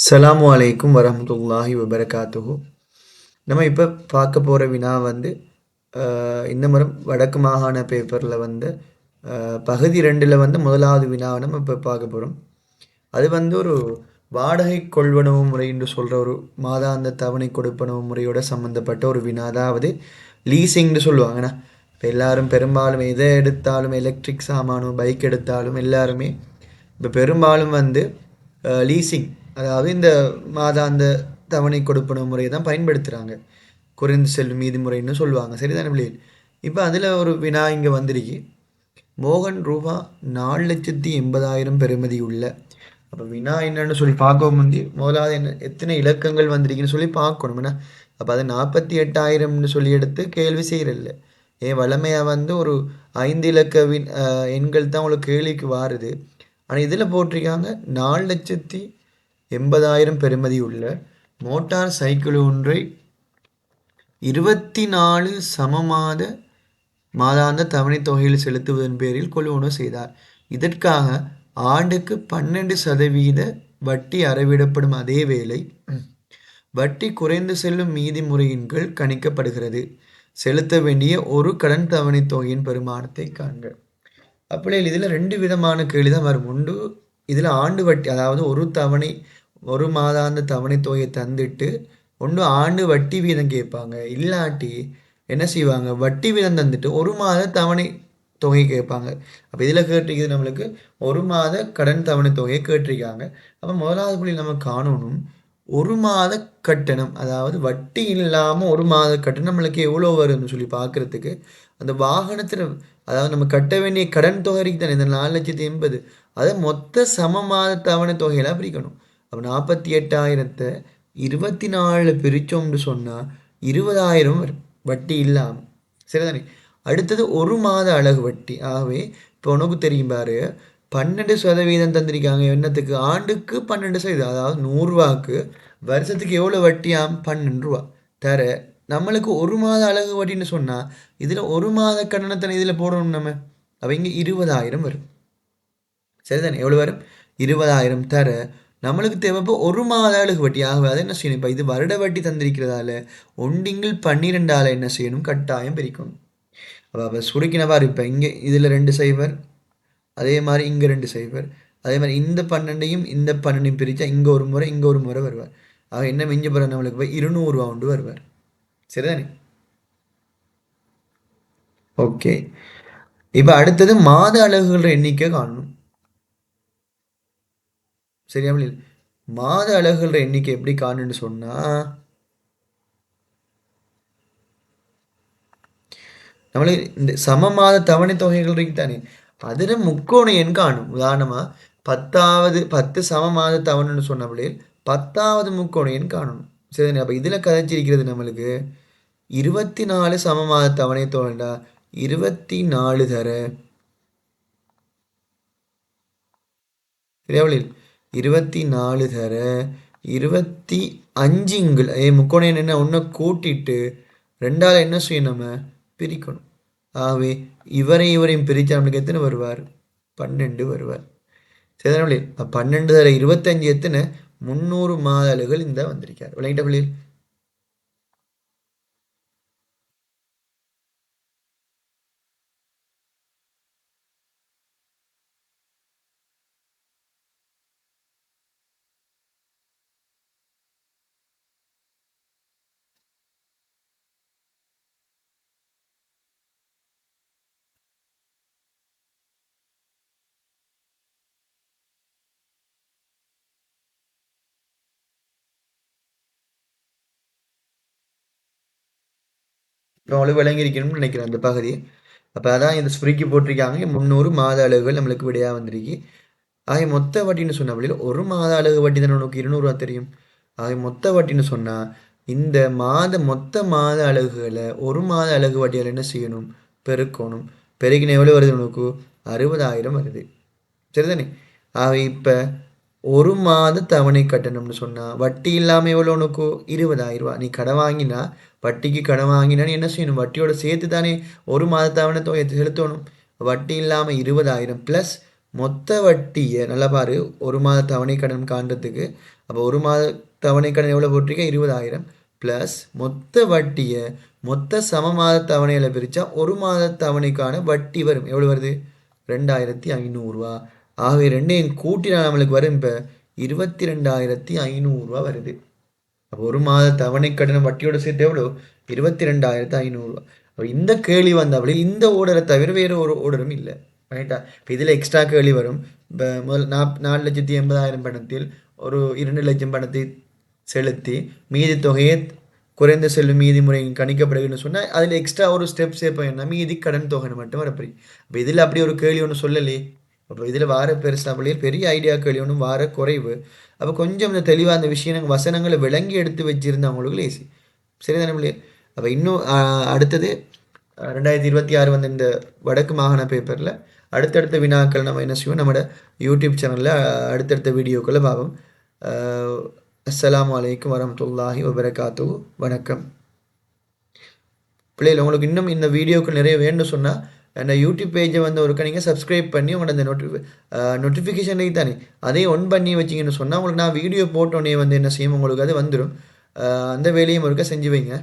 அஸ்ஸலாமு அலைக்கும் வரஹ்மத்துல்லாஹி வபரகாத்துஹு. நம்ம இப்போ பார்க்க போகிற வினா வந்து இந்த முறை வடக்கு மாகாண பேப்பரில் வந்து பகுதி 2ல் வந்து முதலாவது வினாவை நம்ம இப்போ பார்க்க போகிறோம். அது வந்து ஒரு வாடகை கொள்வனவு முறை என்று சொல்கிற ஒரு மாதாந்த தவணை கொடுப்பனவு முறையோட சம்மந்தப்பட்ட ஒரு வினா. அதாவது லீசிங்னு சொல்லுவாங்கண்ணா. இப்போ எல்லாரும் பெரும்பாலும் எதை எடுத்தாலும் எலக்ட்ரிக் சாமானும் பைக் எடுத்தாலும் எல்லாருமே இப்போ பெரும்பாலும் வந்து லீசிங், அதாவது இந்த மாதாந்த தவணை கொடுப்பன முறையை தான் பயன்படுத்துகிறாங்க. குறைந்து செல்லும் மீதி முறைன்னு சொல்லுவாங்க. சரிதானே பிள்ளைகள்? இப்போ அதில் ஒரு வினா இங்கே வந்திருக்கு. மோகன் ரூபா 4,80,000 பெறுமதி உள்ள. அப்போ வினா என்னன்னு சொல்லி பார்க்கவும் வந்து முதலாவது என்ன எத்தனை இலக்கங்கள் வந்திருக்குன்னு சொல்லி பார்க்கணும். ஏன்னா அப்போ அதை 48,000ன்னு சொல்லி எடுத்து கேள்வி செய்கிறல்ல. ஏன் வளமையாக வந்து ஒரு 5 இலக்க எண்கள் தான் உங்களுக்கு கேள்விக்கு வாருது. ஆனால் இதில் போட்டிருக்காங்க 4,80,000 பெறுமதி உள்ள மோட்டார் சைக்கிள் ஒன்றை 24 சமமாத மாதாந்த தவணை தொகையில் செலுத்துவதன் பேரில் கொள்வனவு செய்தார். இதற்காக ஆண்டுக்கு 12% வட்டி அறவிடப்படும். அதே வேளை வட்டி குறைந்து செல்லும் மீதி முறையின் கீழ் கணிக்கப்படுகிறது. செலுத்த வேண்டிய ஒரு கடன் தவணை தொகையின் பெருமானத்தை காண்க. அப்படியே இதில் 2 விதமான கேள்வி தான் வரும். ஒன்று, இதில் ஆண்டு வட்டி, அதாவது ஒரு மாதாந்த தவணை தொகையை தந்துட்டு ஒன்று ஆண்டு வட்டி வீதம் கேட்பாங்க. இல்லாட்டி என்ன செய்வாங்க, வட்டி வீதம் தந்துட்டு ஒரு மாத தவணை தொகை கேட்பாங்க. அப்போ இதில் கேட்டிருக்கிறது நம்மளுக்கு ஒரு மாத கடன் தவணை தொகையை கேட்டிருக்காங்க. அப்போ முதலாவது புள்ளி நம்ம காணணும், ஒரு மாத கட்டணம், அதாவது வட்டி இல்லாமல் ஒரு மாத கட்டணம் நம்மளுக்கு எவ்வளோ வரும்னு சொல்லி பார்க்குறதுக்கு அந்த வாகனத்தில், அதாவது நம்ம கட்ட வேண்டிய கடன் தொகைக்கு தானே இந்த 4,80,000, அதை மொத்த சமமாத தவணை தொகையெல்லாம் பிரிக்கணும். அப்போ 48,000 24 பிரித்தோம்னு சொன்னால் 20,000 வரும் வட்டி இல்லாமல். சரிதானே? அடுத்தது ஒரு மாத அழகு வட்டி. ஆகவே இப்போ உனக்கு தெரியும் பாரு, 12% தந்திருக்காங்க. என்னத்துக்கு? ஆண்டுக்கு 12%, அதாவது 100 ரூபாய்க்கு வருஷத்துக்கு எவ்வளோ வட்டியாம்? 12 ரூபா தர நம்மளுக்கு ஒரு மாத அழகு வட்டின்னு சொன்னால் இதில் ஒரு மாத கட்டணத்தை இதில் போடணும் நம்ம. அப்போ இங்கே 20,000 வரும். சரிதானே? எவ்வளோ வரும்? 20,000 தர நம்மளுக்கு தேவைப்போ ஒரு மாத அழகு வட்டி. ஆகவே அதை என்ன செய்யணும்? இப்போ இது வருட வட்டி தந்திருக்கிறதால ஒண்டிங்கில் 12ஆல் என்ன செய்யணும்? கட்டாயம் பிரிக்கணும். அப்போ சுருக்கினவாறு இப்போ இங்கே இதில் 2 சைபர், அதே மாதிரி இங்கே 2 சைபர், அதே மாதிரி இந்த 12ஐயும் இந்த 12ஐயும் பிரித்தா இங்கே ஒரு முறை இங்கே ஒரு முறை வருவார். ஆக என்ன மிஞ்ச போகிற நம்மளுக்கு போய் 200 ரூபா உண்டு வருவார். சரிதானே? ஓகே. இப்போ அடுத்தது மாத அலகுகள எண்ணிக்கை காணணும். சரியா? மாத அலகுகள எண்ணிக்கை எப்படி காணுன்னு சொன்னால் நம்மளுக்கு இந்த சமமாத தவணை தொகைகள் இருக்கு தானே, அதில் முக்கோண எண் காணும். உதாரணமாக 10 சமமாத தவணைன்னு சொன்னபடியே 10வது முக்கோண எண் காணணும். சரிதானே? அப்போ இதில் கதைச்சிருக்கிறது நம்மளுக்கு 24 சமமாத தவணை தொகைண்டா 24 தர, சரியா? 24 தர 25 முக்கோண எண் என்ன ஒன்றை கூட்டிட்டு 2ஆல் என்ன செய்யணும்? நம்ம பிரிக்கணும். ஆகவே இவரையும் பிரித்தா நம்மளுக்கு எத்தனை வருவார்? 12 வருவார். சரிதானே? 12 தர 25 எத்தனை? 300 மாத அலகுகள் இந்த வந்திருக்கார். விளங்கிட்ட பிள்ளைகள்? இப்போ அவளுக்கு விளங்கியிருக்கணும்னு நினைக்கிறேன் அந்த பகுதி. அப்போ அதான் இந்த ஸ்ப்ரிக்கி போட்டிருக்காங்க. 300 மாத அலகுகள் நம்மளுக்கு விடையாக வந்திருக்கு. ஆக மொத்த வட்டின்னு சொன்ன அப்படியில் ஒரு மாத அலகு வட்டி தானே உனக்கு 200 ரூபா தெரியும். ஆக மொத்த வட்டின்னு சொன்னால் இந்த மொத்த மாத அலகுகளை ஒரு மாத அலகு வட்டியால் என்ன செய்யணும்? பெருக்கணும். பெருக்கின எவ்வளோ வருது உனக்கு? 60,000 வருது. சரிதானே? ஆக இப்போ ஒரு மாத தவணை கட்டணம்னு சொன்னால் வட்டி இல்லாமல் எவ்வளோ உனக்கு? 20,000 ரூபா. நீ கடன் வாங்கினா, வட்டிக்கு கடன் வாங்கினா என்ன செய்யணும்? வட்டியோட சேர்த்து தானே ஒரு மாத தவணை தொகை செலுத்தணும். வட்டி இல்லாமல் 20,000 ப்ளஸ் மொத்த வட்டியை நல்லா பாரு, ஒரு மாத தவணை கடன் காண்றதுக்கு. அப்போ ஒரு மாத தவணை கடன் எவ்வளோ போட்டிருக்கேன்? 20,000 ப்ளஸ் மொத்த வட்டியை மொத்த சம மாத தவணையில் பிரித்தா ஒரு மாத தவணைக்கான வட்டி வரும். எவ்வளோ வருது? 2,500 ஆகவே ரெண்டையும் கூட்டினா நம்மளுக்கு வரும் இப்போ 22,500 வருது. அப்போ ஒரு மாத தவணை கடன் வட்டியோட சேர்த்து எவ்வளோ? 22,500. அப்போ இந்த கேள்வி வந்தாலே இந்த ஓர்டரை தவிர வேறு ஒரு ஓர்டரும் இல்லை, ரைட்டா? இப்போ இதில் எக்ஸ்ட்ரா கேள்வி வரும். இப்போ முதல் 4,80,000 பணத்தில் ஒரு 2 லட்சம் பணத்தை செலுத்தி மீதி தொகையை குறைந்த செல்லும் மீதி முறை கணிக்கப்படுதுன்னு சொன்னால் அதில் எக்ஸ்ட்ரா ஒரு ஸ்டெப் சேர்ப்போம்னா மீதி கடன் தொகைன்னு மட்டும் வரப்படி. அப்போ இதில் அப்படி ஒரு கேள்வி ஒன்று சொல்லலே. அப்போ இதில் வார பெருசாக பெரிய ஐடியா கேள்வி ஒன்றும் வார குறைவு. அப்போ கொஞ்சம் இந்த தெளிவாக அந்த விஷயம் வசனங்களை விளங்கி எடுத்து வச்சிருந்த அவங்களுக்கு லேசி. சரிதானே பிள்ளையே? அப்போ இன்னும் அடுத்தது 2026 வந்த இந்த வடக்கு மாகாண பேப்பரில் அடுத்தடுத்த வினாக்கள் நம்ம என்ன செய்வோம், நம்மளோட யூடியூப் சேனலில் அடுத்தடுத்த வீடியோக்களை பார்ப்போம். அஸ்ஸலாமு அலைக்கும் வரஹ்மத்துல்லாஹி வபரகாத்துஹு. வணக்கம் பிள்ளைகள். உங்களுக்கு இன்னும் இந்த வீடியோக்கள் நிறைய வேணும்னு சொன்னால் அந்த யூடியூப் பேஜை வந்து ஒருக்க நீங்கள் சப்ஸ்கிரைப் பண்ணி உங்களோட அந்த நோட்டிஃபிகேஷனை தானே அதையும் ஒன் பண்ணி வச்சிங்கன்னு சொன்னால் உங்களுக்கு நான் வீடியோ போட்டோன்னே வந்து என்ன செய்யும், உங்களுக்கு அது வந்துடும். அந்த வேலையும் ஒருக்க செஞ்சு வைங்க.